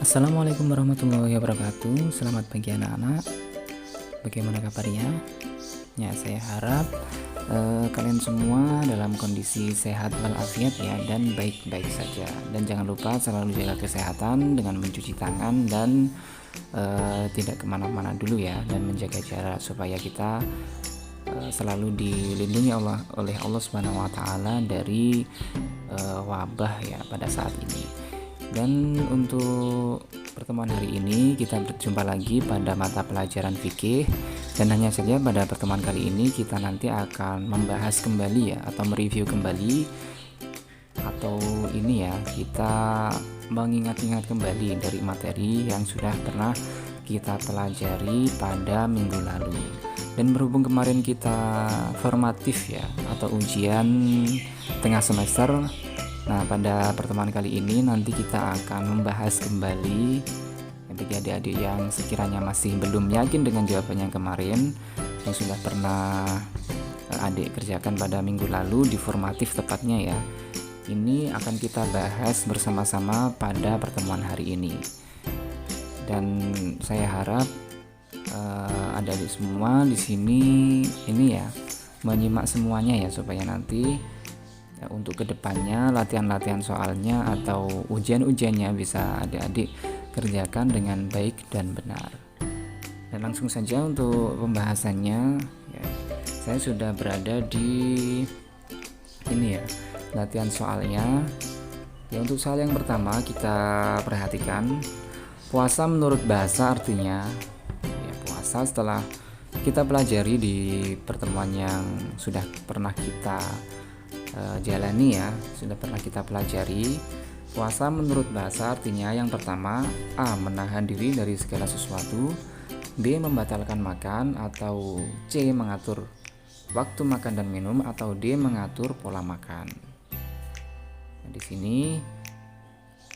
Assalamualaikum warahmatullahi wabarakatuh. Selamat pagi anak-anak. Bagaimana kabarnya? Ya, saya harap kalian semua dalam kondisi sehat walafiat ya, dan baik-baik saja. Dan jangan lupa selalu jaga kesehatan dengan mencuci tangan dan tidak kemana-mana dulu ya, dan menjaga jarak supaya kita selalu dilindungi oleh Allah Subhanahu Wa Taala dari wabah ya pada saat ini. Dan untuk pertemuan hari ini kita berjumpa lagi pada mata pelajaran fikih, dan hanya saja pada pertemuan kali ini kita nanti akan membahas kembali ya, atau mereview kembali, atau ini ya, kita mengingat-ingat kembali dari materi yang sudah pernah kita pelajari pada minggu lalu. Dan berhubung kemarin kita formatif ya, atau ujian tengah semester, nah pada pertemuan kali ini nanti kita akan membahas kembali bagi adik-adik yang sekiranya masih belum yakin dengan jawaban yang kemarin yang sudah pernah adik kerjakan pada minggu lalu di formatif tepatnya ya. Ini akan kita bahas bersama-sama pada pertemuan hari ini. Dan saya harap adik-adik semua di sini ini ya menyimak semuanya ya, supaya nanti untuk kedepannya latihan-latihan soalnya atau ujian-ujiannya bisa adik-adik kerjakan dengan baik dan benar. Dan langsung saja untuk pembahasannya ya, saya sudah berada di ini ya, latihan soalnya ya. Untuk soal yang pertama kita perhatikan, puasa menurut bahasa artinya ya, puasa setelah kita pelajari di pertemuan yang sudah pernah kita jalani ya, sudah pernah kita pelajari. Puasa menurut bahasa artinya yang pertama, A. menahan diri dari segala sesuatu, B. membatalkan makan, atau C. mengatur waktu makan dan minum, atau D. mengatur pola makan. Nah, di sini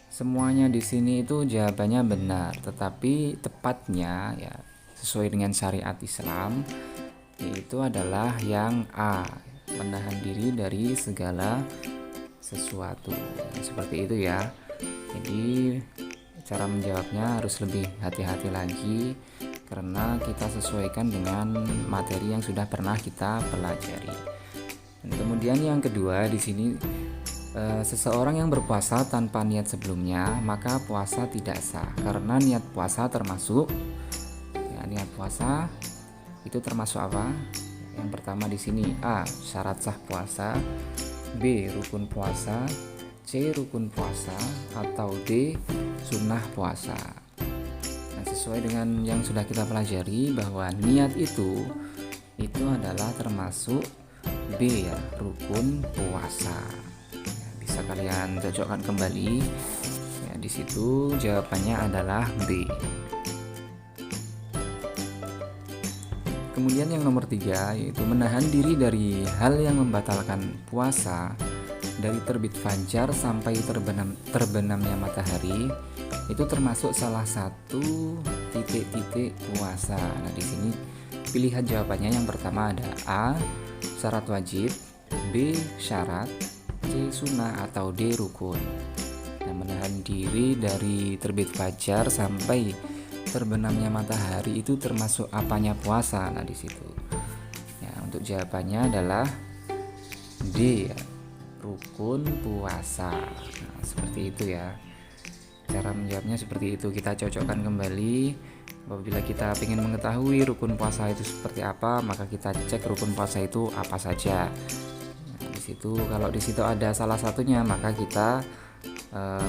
semuanya di sini itu jawabannya benar, tetapi tepatnya ya sesuai dengan syariat Islam yaitu adalah yang A, menahan diri dari segala sesuatu. Seperti itu ya. Jadi cara menjawabnya harus lebih hati-hati lagi karena kita sesuaikan dengan materi yang sudah pernah kita pelajari. Dan kemudian yang kedua di sini, seseorang yang berpuasa tanpa niat sebelumnya maka puasa tidak sah, karena niat puasa termasuk ya, niat puasa itu termasuk apa? Yang pertama di sini A. syarat sah puasa, B. rukun puasa, C. rukun puasa, atau D. sunnah puasa. Nah, sesuai dengan yang sudah kita pelajari bahwa niat itu adalah termasuk B ya, rukun puasa. Ya, bisa kalian cocokkan kembali. Ya, di situ jawabannya adalah B. Kemudian yang nomor 3 yaitu menahan diri dari hal yang membatalkan puasa dari terbit fajar sampai terbenamnya matahari, itu termasuk salah satu titik-titik puasa. Nah, di sini pilihan jawabannya yang pertama ada A. syarat wajib, B. syarat, C. sunnah, atau D. rukun. Nah, menahan diri dari terbit fajar sampai terbenamnya matahari itu termasuk apanya puasa. Nah, di situ ya, untuk jawabannya adalah D ya, rukun puasa. Nah, seperti itu ya, cara menjawabnya seperti itu. Kita cocokkan kembali. Apabila kita ingin mengetahui rukun puasa itu seperti apa, maka kita cek rukun puasa itu apa saja. Nah, di situ kalau di situ ada salah satunya maka kita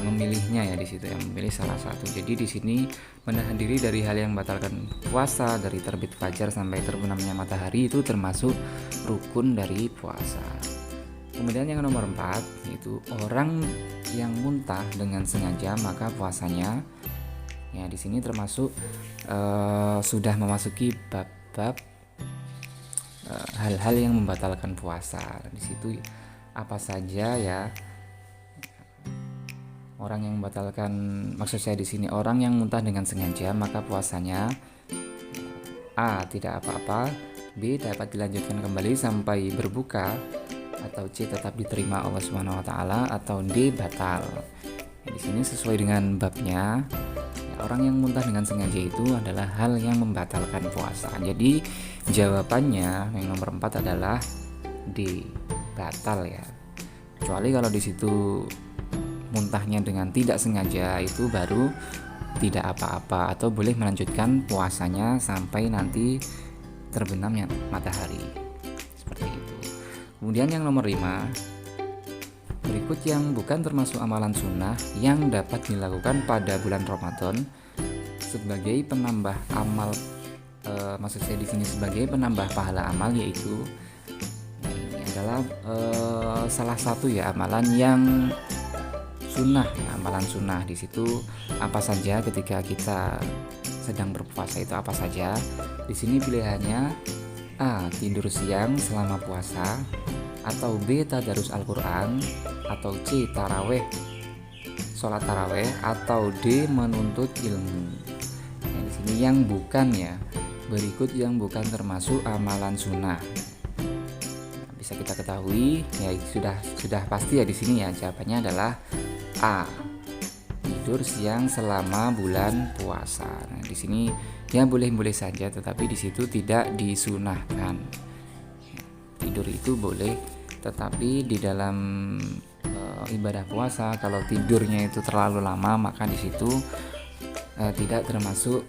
memilihnya ya, di situ yang memilih salah satu. Jadi di sini menahan diri dari hal yang membatalkan puasa dari terbit fajar sampai terbenamnya matahari itu termasuk rukun dari puasa. Kemudian yang nomor 4 yaitu orang yang muntah dengan sengaja maka puasanya ya, di sini termasuk sudah memasuki bab-bab hal-hal yang membatalkan puasa. Di situ apa saja ya orang yang membatalkan, maksud saya di sini orang yang muntah dengan sengaja maka puasanya A. tidak apa-apa, B. dapat dilanjutkan kembali sampai berbuka, atau C. tetap diterima Allah Subhanahu Wa Taala, atau D. batal. Di sini sesuai dengan babnya orang yang muntah dengan sengaja itu adalah hal yang membatalkan puasa. Jadi jawabannya yang nomor 4 adalah D, batal ya. Kecuali kalau di situ muntahnya dengan tidak sengaja, itu baru tidak apa-apa atau boleh melanjutkan puasanya sampai nanti terbenamnya matahari. Seperti itu. Kemudian yang nomor 5, berikut yang bukan termasuk amalan sunnah yang dapat dilakukan pada bulan Ramadan sebagai penambah amal, maksud saya di sini sebagai penambah pahala amal, yaitu ini adalah salah satu ya amalan yang sunnah ya, amalan sunnah. Di situ apa saja ketika kita sedang berpuasa itu apa saja? Di sini pilihannya A, tidur siang selama puasa, atau B, tadarus Al-Quran, atau C, taraweh, sholat taraweh, atau D, menuntut ilmu. Nah, di sini yang bukan ya, berikut yang bukan termasuk amalan sunnah. Bisa kita ketahui ya, sudah pasti ya di sini ya, jawabannya adalah A, tidur siang selama bulan puasa. Nah, di sini ya boleh-boleh saja, tetapi di situ tidak disunahkan. Tidur itu boleh, tetapi di dalam ibadah puasa kalau tidurnya itu terlalu lama, maka di situ tidak termasuk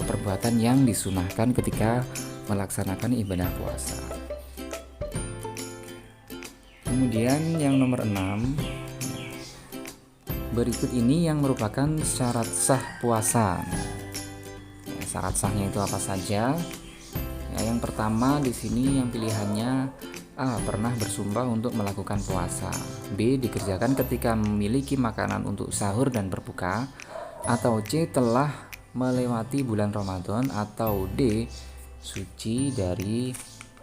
perbuatan yang disunahkan ketika melaksanakan ibadah puasa. Kemudian yang nomor 6, berikut ini yang merupakan syarat sah puasa. Ya, syarat sahnya itu apa saja? Ya, yang pertama di sini yang pilihannya A, pernah bersumpah untuk melakukan puasa, B, dikerjakan ketika memiliki makanan untuk sahur dan berbuka, atau C, telah melewati bulan Ramadan, atau D, suci dari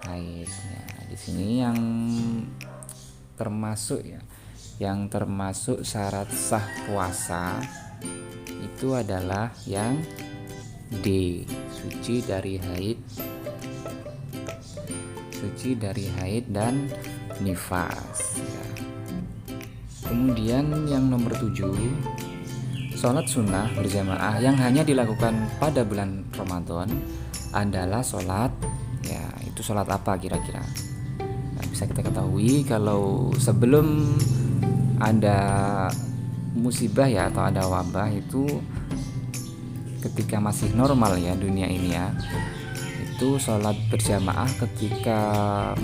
haid. Ya, di sini yang termasuk ya, yang termasuk syarat sah puasa itu adalah yang D, suci dari haid, suci dari haid dan nifas ya. Kemudian yang nomor 7, sholat sunnah berjamaah yang hanya dilakukan pada bulan Ramadan adalah sholat ya, itu sholat apa kira-kira? Nah, bisa kita ketahui kalau sebelum ada musibah ya atau ada wabah itu, ketika masih normal ya dunia ini ya, itu sholat berjamaah ketika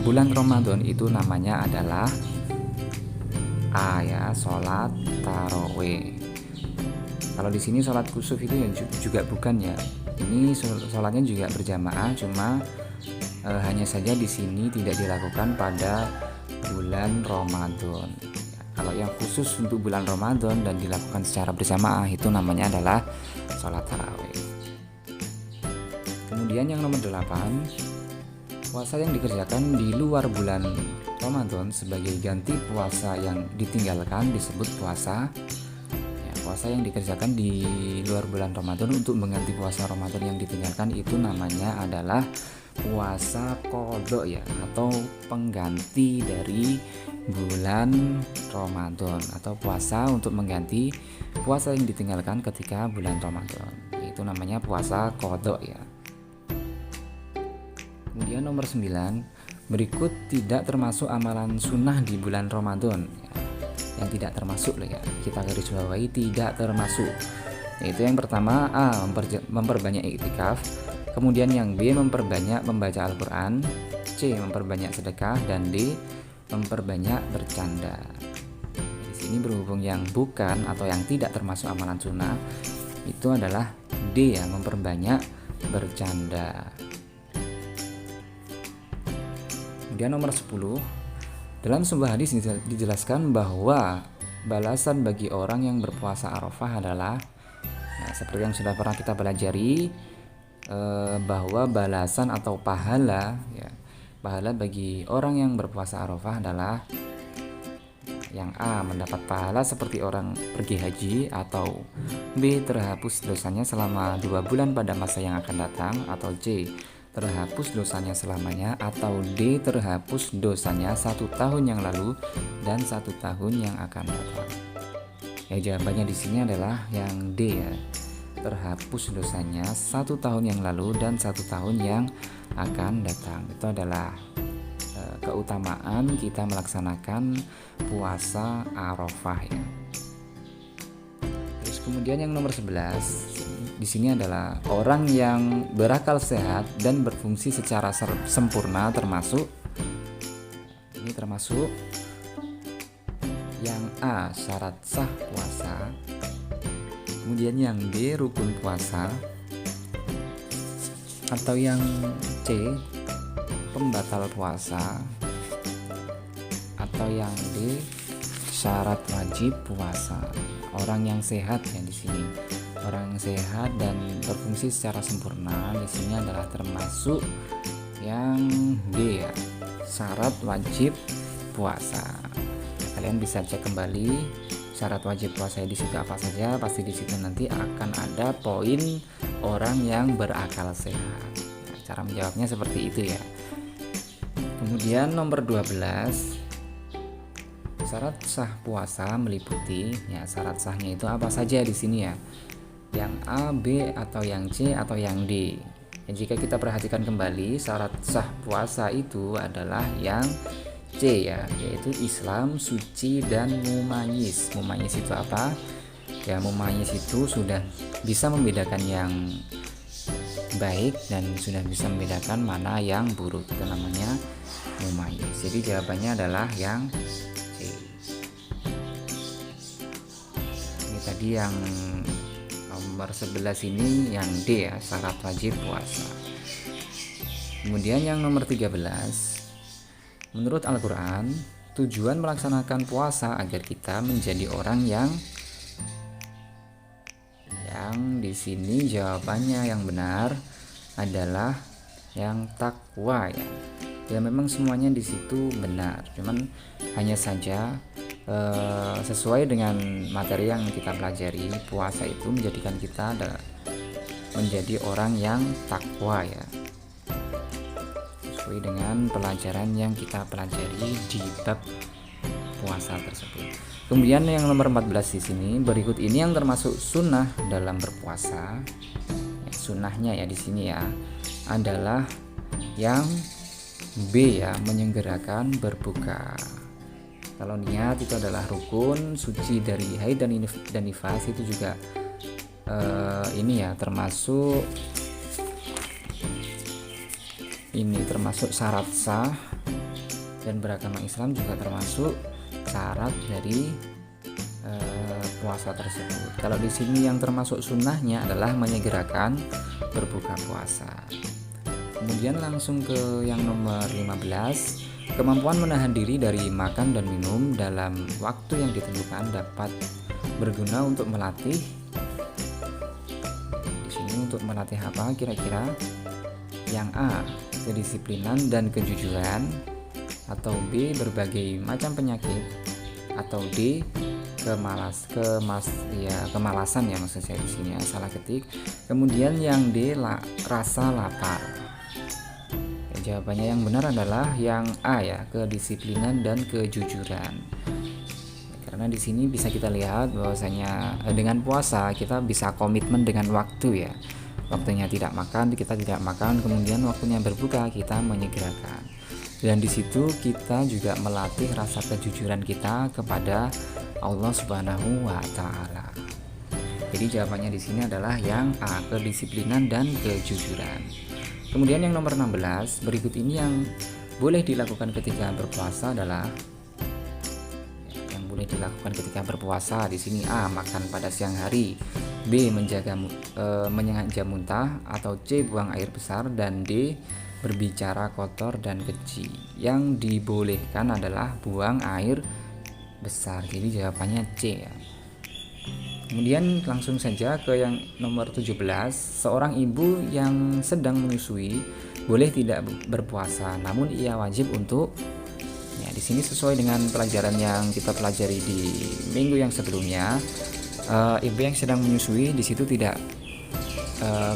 bulan Ramadan itu namanya adalah A ya, sholat taraweh. Kalau di sini sholat kusuf itu ya juga bukan ya. Ini sholatnya juga berjamaah, cuma hanya saja di sini tidak dilakukan pada bulan Ramadan. Kalau yang khusus untuk bulan Ramadan dan dilakukan secara berjamaah itu namanya adalah sholat taraweh. Kemudian yang nomor 8, puasa yang dikerjakan di luar bulan Ramadan sebagai ganti puasa yang ditinggalkan disebut puasa ya, puasa yang dikerjakan di luar bulan Ramadan untuk mengganti puasa Ramadan yang ditinggalkan itu namanya adalah puasa qadha ya, atau pengganti dari bulan Ramadan, atau puasa untuk mengganti puasa yang ditinggalkan ketika bulan Ramadan. Itu namanya puasa qadha ya. Kemudian nomor 9, berikut tidak termasuk amalan sunnah di bulan Ramadan ya. Yang tidak termasuk ya, kita garis bawahi tidak termasuk. Yaitu yang pertama A, memperbanyak iktikaf, kemudian yang B, memperbanyak membaca Al-Quran, C, memperbanyak sedekah, dan D, memperbanyak bercanda. Di sini berhubung yang bukan atau yang tidak termasuk amalan sunnah itu adalah D ya, memperbanyak bercanda. Kemudian nomor 10, dalam sebuah hadis dijelaskan bahwa balasan bagi orang yang berpuasa Arafah adalah seperti yang sudah pernah kita pelajari, bahwa balasan atau pahala ya, pahala bagi orang yang berpuasa Arafah adalah yang A, mendapat pahala seperti orang pergi haji, atau B, terhapus dosanya selama 2 bulan pada masa yang akan datang, atau C, terhapus dosanya selamanya, atau D, terhapus dosanya 1 tahun yang lalu dan 1 tahun yang akan datang. Ya, jawabannya di sini adalah yang D ya, terhapus dosanya 1 tahun yang lalu dan 1 tahun yang akan datang. Itu adalah keutamaan kita melaksanakan puasa Arafah ya. Terus kemudian yang nomor 11 di sini adalah orang yang berakal sehat dan berfungsi secara sempurna, termasuk yang A, syarat sah puasa, kemudian yang B, rukun puasa, atau yang C, pembatal puasa, atau yang D, syarat wajib puasa. Orang yang sehat ya di sini. Orang yang sehat dan berfungsi secara sempurna di sini adalah termasuk yang D ya, syarat wajib puasa. Kalian bisa cek kembali syarat wajib puasa di situ apa saja. Pasti di situ nanti akan ada poin orang yang berakal sehat. Nah, cara menjawabnya seperti itu ya. Kemudian nomor 12, syarat sah puasa meliputi ya, syarat sahnya itu apa saja di sini ya. Yang A, B, atau yang C, atau yang D. Ya, jika kita perhatikan kembali, syarat sah puasa itu adalah yang C ya, yaitu Islam, suci, dan mumayyiz. Mumayyiz itu apa? Ya, mumayyiz itu sudah bisa membedakan yang baik dan sudah bisa membedakan mana yang buruk. Itu namanya mumayyiz. Jadi jawabannya adalah yang C. Ini tadi yang nomor 11 ini yang D ya, syarat wajib puasa. Kemudian yang nomor 13, menurut Al-Quran, tujuan melaksanakan puasa agar kita menjadi orang yang di sini jawabannya yang benar adalah yang takwa ya. Ya memang semuanya di situ benar, cuman hanya saja sesuai dengan materi yang kita pelajari, puasa itu menjadikan kita menjadi orang yang takwa ya, sesuai dengan pelajaran yang kita pelajari di bab puasa tersebut. Kemudian yang nomor 14 di sini, berikut ini yang termasuk sunnah dalam berpuasa. Ya, sunnahnya ya di sini ya adalah yang B ya, menyegerakan berbuka. Kalau niat itu adalah rukun, suci dari haid dan nifas itu juga ini ya termasuk syarat sah, dan beragama Islam juga termasuk syarat dari puasa tersebut. Kalau di sini yang termasuk sunnahnya adalah menyegerakan berbuka puasa. Kemudian langsung ke yang nomor 15, kemampuan menahan diri dari makan dan minum dalam waktu yang ditentukan dapat berguna untuk melatih. Di sini untuk melatih apa kira-kira? Yang A, kedisiplinan dan kejujuran, atau B, berbagai macam penyakit, atau D, kemalasan ya maksud saya di sini ya, salah ketik. Kemudian yang D, rasa lapar. Ya, jawabannya yang benar adalah yang A ya, kedisiplinan dan kejujuran. Karena di sini bisa kita lihat bahwasanya dengan puasa kita bisa komitmen dengan waktu ya. Waktunya tidak makan, kita tidak makan, kemudian waktunya berbuka kita menyegerakan. Dan di situ kita juga melatih rasa kejujuran kita kepada Allah Subhanahu wa taala. Jadi jawabannya di sini adalah yang A, kedisiplinan dan kejujuran. Kemudian yang nomor 16, berikut ini yang boleh dilakukan ketika berpuasa adalah yang boleh dilakukan ketika berpuasa di sini A, makan pada siang hari, B, menyengaja muntah, atau C, buang air besar, dan D, berbicara kotor dan keji. Yang dibolehkan adalah buang air besar. Jadi jawabannya C ya. Kemudian langsung saja ke yang nomor 17, seorang ibu yang sedang menyusui boleh tidak berpuasa, namun ia wajib untuk ya, di sini sesuai dengan pelajaran yang kita pelajari di minggu yang sebelumnya. Ibu yang sedang menyusui di situ tidak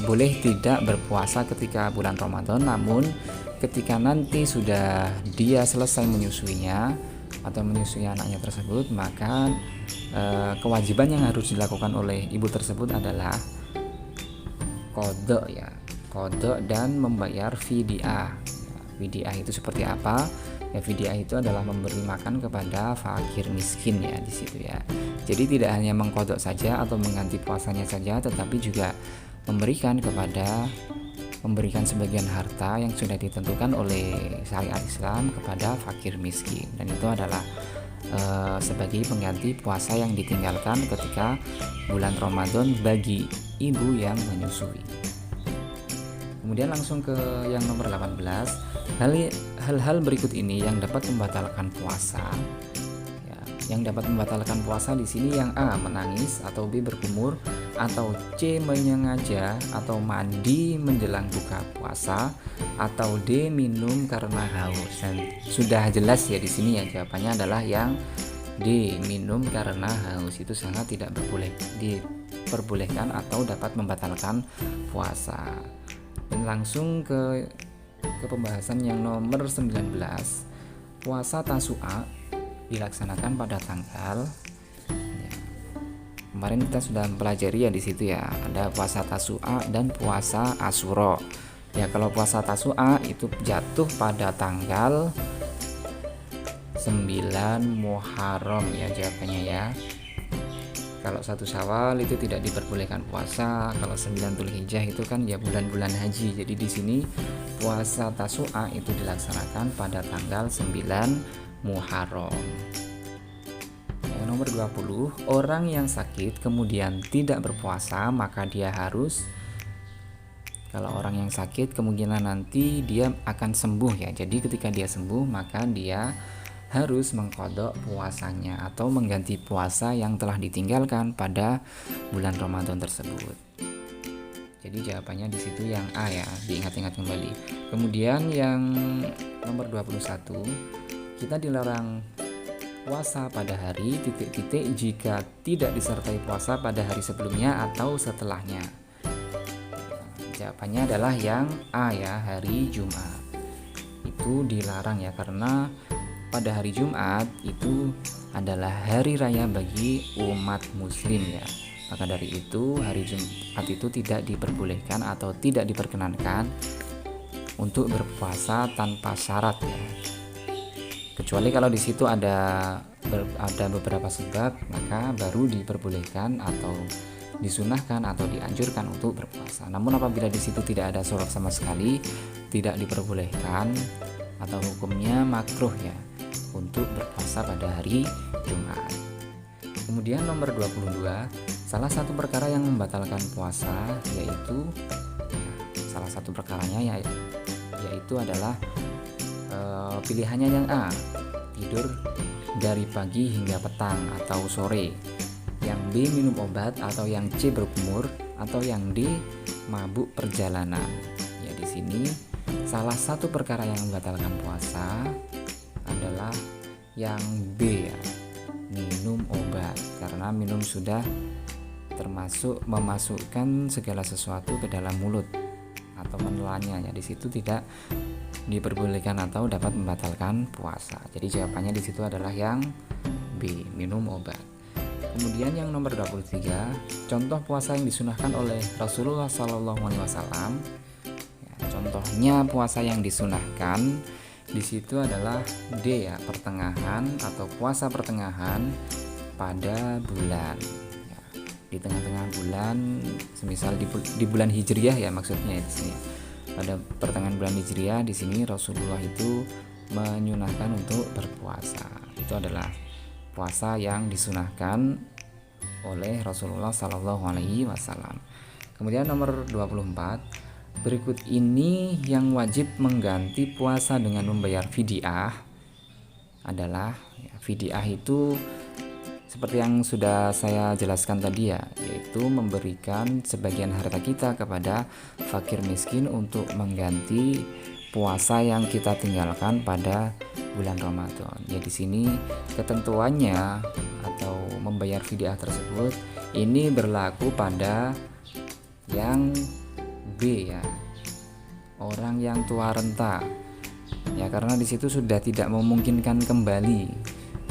boleh tidak berpuasa ketika bulan Ramadan, namun ketika nanti sudah dia selesai menyusuinya atau menyusui anaknya tersebut, maka kewajiban yang harus dilakukan oleh ibu tersebut adalah kodok ya, kodok dan membayar fidyah. Fidyah itu seperti apa? Ya, fidyah itu adalah memberi makan kepada fakir miskin ya di situ ya. Jadi tidak hanya mengkodok saja atau mengganti puasanya saja, tetapi juga memberikan sebagian harta yang sudah ditentukan oleh syariat Islam kepada fakir miskin, dan itu adalah sebagai pengganti puasa yang ditinggalkan ketika bulan Ramadan bagi ibu yang menyusui. Kemudian langsung ke yang nomor 18, hal-hal berikut ini yang dapat membatalkan puasa. Ya, yang dapat membatalkan puasa di sini yang A, menangis atau B, berkumur, atau C, menyengaja atau mandi menjelang buka puasa, atau D, minum karena haus. Dan sudah jelas ya di sini ya, jawabannya adalah yang D, minum karena haus. Itu sangat tidak diperbolehkan atau dapat membatalkan puasa. Dan langsung ke pembahasan yang nomor 19, puasa Tasu'a dilaksanakan pada tanggal ya, kemarin kita sudah mempelajari ya di situ ya, ada puasa Tasu'a dan puasa Asyura. Ya, kalau puasa Tasu'a itu jatuh pada tanggal 9 Muharram ya jawabannya ya. Kalau 1 Syawal itu tidak diperbolehkan puasa. Kalau 9 Dzulhijjah itu kan ya bulan-bulan haji. Jadi di sini puasa Tasu'a itu dilaksanakan pada tanggal 9 Muharram. Yang nomor 20, orang yang sakit kemudian tidak berpuasa, maka dia harus, kalau orang yang sakit kemungkinan nanti dia akan sembuh ya. Jadi ketika dia sembuh maka dia harus mengkodok puasanya atau mengganti puasa yang telah ditinggalkan pada bulan Ramadan tersebut. Jadi jawabannya di situ yang A ya, diingat-ingat kembali. Kemudian yang nomor 21, kita dilarang puasa pada hari titik-titik jika tidak disertai puasa pada hari sebelumnya atau setelahnya. Jawabannya adalah yang A ya, hari Jumat. Itu dilarang ya, karena pada hari Jumat itu adalah hari raya bagi umat muslim ya. Maka dari itu hari Jumat itu tidak diperbolehkan atau tidak diperkenankan untuk berpuasa tanpa syarat ya. Kecuali kalau di situ ada beberapa sebab, maka baru diperbolehkan atau disunahkan atau dianjurkan untuk berpuasa. Namun apabila di situ tidak ada sebab sama sekali, tidak diperbolehkan atau hukumnya makruh ya untuk berpuasa pada hari Jumat. Kemudian nomor 22, salah satu perkara yang membatalkan puasa yaitu salah satu perkaranya yaitu adalah pilihannya yang A, tidur dari pagi hingga petang atau sore, yang B, minum obat, atau yang C, berkumur, atau yang D, mabuk perjalanan. Ya, di sini salah satu perkara yang membatalkan puasa adalah yang B ya, minum obat, karena minum sudah termasuk memasukkan segala sesuatu ke dalam mulut atau menelannya ya. Di situ tidak diperbolehkan atau dapat membatalkan puasa. Jadi jawabannya di situ adalah yang B, minum obat. Kemudian yang nomor 23, contoh puasa yang disunahkan oleh Rasulullah SAW. Ya, contohnya puasa yang disunahkan di situ adalah D ya, pertengahan atau puasa pertengahan pada bulan ya, di tengah-tengah bulan, semisal di bulan Hijriah ya maksudnya di sini. Pada pertengahan bulan Hijriah di sini Rasulullah itu menyunahkan untuk berpuasa. Itu adalah puasa yang disunahkan oleh Rasulullah SAW. Kemudian nomor 24, berikut ini yang wajib mengganti puasa dengan membayar fidyah adalah ya, fidyah itu seperti yang sudah saya jelaskan tadi ya, yaitu memberikan sebagian harta kita kepada fakir miskin untuk mengganti puasa yang kita tinggalkan pada bulan Ramadan. Ya, di sini ketentuannya atau membayar fidyah tersebut ini berlaku pada yang B ya, orang yang tua renta ya, karena di situ sudah tidak memungkinkan kembali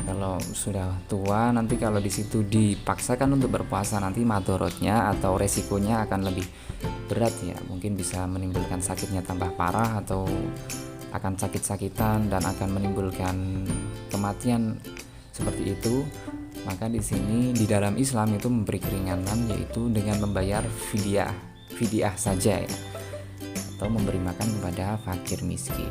kalau sudah tua nanti kalau di situ dipaksakan untuk berpuasa nanti madorotnya atau resikonya akan lebih berat ya, mungkin bisa menimbulkan sakitnya tambah parah atau akan sakit-sakitan dan akan menimbulkan kematian seperti itu. Maka di sini di dalam Islam itu memberi keringanan, yaitu dengan membayar fidyah saja ya, atau memberi makan kepada fakir miskin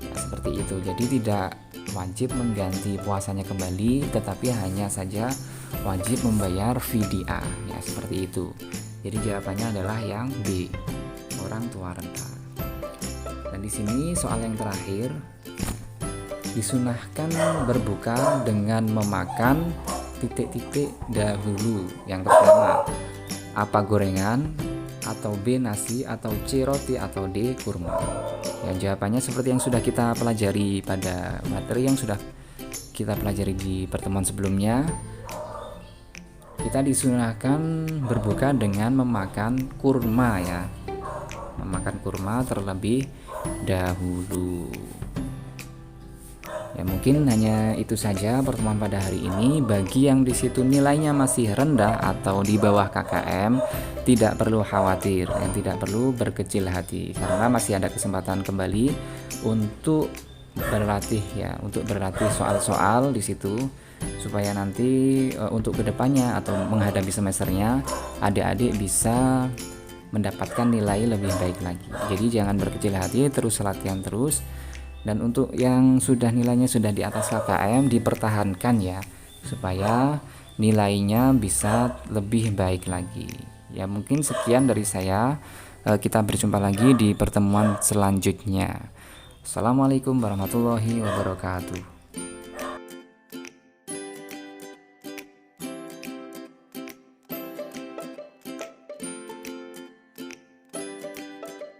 ya, seperti itu. Jadi tidak wajib mengganti puasanya kembali, tetapi hanya saja wajib membayar fidyah ya, seperti itu. Jadi jawabannya adalah yang B, orang tua renta. Dan di sini soal yang terakhir, disunahkan berbuka dengan memakan titik-titik dahulu. Yang pertama, apa gorengan, atau B nasi, atau C roti, atau D kurma. Ya, jawabannya seperti yang sudah kita pelajari pada materi yang sudah kita pelajari di pertemuan sebelumnya. Kita disunahkan berbuka dengan memakan kurma ya, memakan kurma terlebih dahulu. Ya, mungkin hanya itu saja pertemuan pada hari ini. Bagi yang di situ nilainya masih rendah atau di bawah KKM, tidak perlu khawatir, yang tidak perlu berkecil hati, karena masih ada kesempatan kembali untuk berlatih ya, untuk berlatih soal-soal di situ, supaya nanti untuk kedepannya atau menghadapi semesternya adik-adik bisa mendapatkan nilai lebih baik lagi. Jadi jangan berkecil hati, terus latihan terus. Dan untuk yang sudah nilainya sudah di atas KKM, dipertahankan ya, supaya nilainya bisa lebih baik lagi. Ya, mungkin sekian dari saya. Kita berjumpa lagi di pertemuan selanjutnya. Assalamualaikum warahmatullahi wabarakatuh.